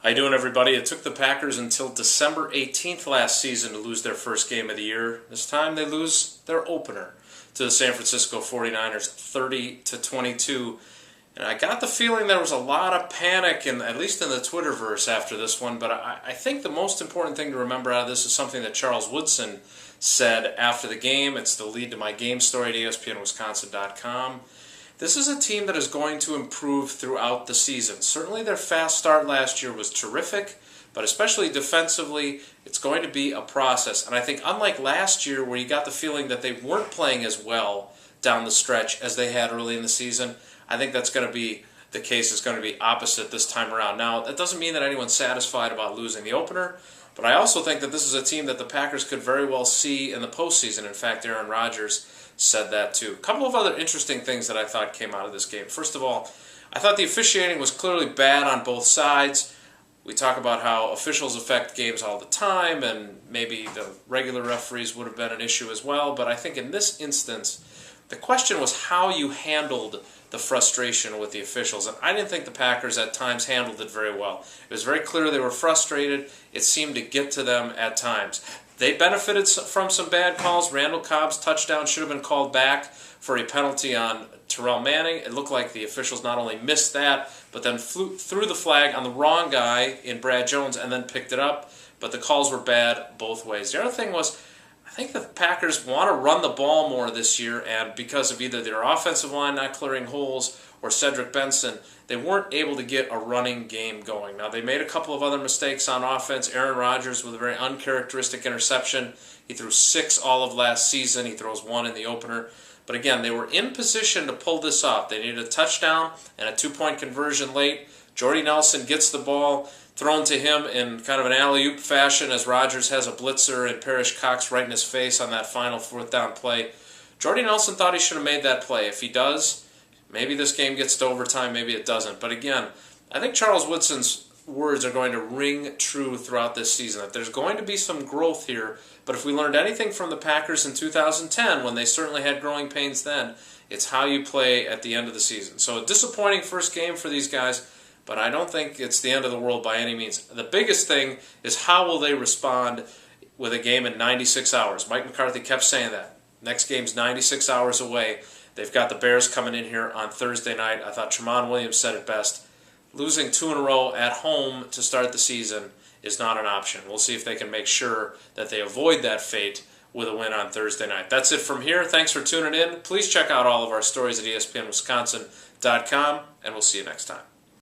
How you doing, everybody? It took the Packers until December 18th last season to lose their first game of the year. This time they lose their opener to the San Francisco 49ers 30-22. And I got the feeling there was a lot of panic, at least in the Twitterverse after this one. But I think the most important thing to remember out of this is something that Charles Woodson said after the game. It's the lead to my game story at ESPNWisconsin.com. This is a team that is going to improve throughout the season. Certainly their fast start last year was terrific, but especially defensively, it's going to be a process. And I think unlike last year where you got the feeling that they weren't playing as well down the stretch as they had early in the season, I think that's going to be the case. Is going to be opposite this time around. Now, that doesn't mean that anyone's satisfied about losing the opener, but I also think that this is a team that the Packers could very well see in the postseason. In fact, Aaron Rodgers said that too. A couple of other interesting things that I thought came out of this game. First of all, I thought the officiating was clearly bad on both sides. We talk about how officials affect games all the time, and maybe the regular referees would have been an issue as well, but I think in this instance, the question was how you handled the frustration with the officials, and I didn't think the Packers at times handled it very well. It was very clear they were frustrated. It seemed to get to them at times. They benefited from some bad calls. Randall Cobb's touchdown should have been called back for a penalty on Terrell Manning. It looked like the officials not only missed that, but then threw the flag on the wrong guy in Brad Jones and then picked it up. But the calls were bad both ways. The other thing was, I think the Packers want to run the ball more this year, and because of either their offensive line not clearing holes or Cedric Benson, they weren't able to get a running game going. Now, they made a couple of other mistakes on offense. Aaron Rodgers with a very uncharacteristic interception. He threw 6 all of last season. He throws 1 in the opener. But again, they were in position to pull this off. They needed a touchdown and a 2-point conversion late. Jordy Nelson gets the ball thrown to him in kind of an alley-oop fashion as Rodgers has a blitzer and Parrish Cox right in his face on that final 4th down play. Jordy Nelson thought he should have made that play. If he does, maybe this game gets to overtime, maybe it doesn't. But again, I think Charles Woodson's words are going to ring true throughout this season, that there's going to be some growth here. But if we learned anything from the Packers in 2010, when they certainly had growing pains then, it's how you play at the end of the season. So a disappointing first game for these guys, but I don't think it's the end of the world by any means. The biggest thing is how will they respond with a game in 96 hours. Mike McCarthy kept saying that. Next game's 96 hours away. They've got the Bears coming in here on Thursday night. I thought Tramon Williams said it best. Losing 2 in a row at home to start the season is not an option. We'll see if they can make sure that they avoid that fate with a win on Thursday night. That's it from here. Thanks for tuning in. Please check out all of our stories at ESPNWisconsin.com, and we'll see you next time.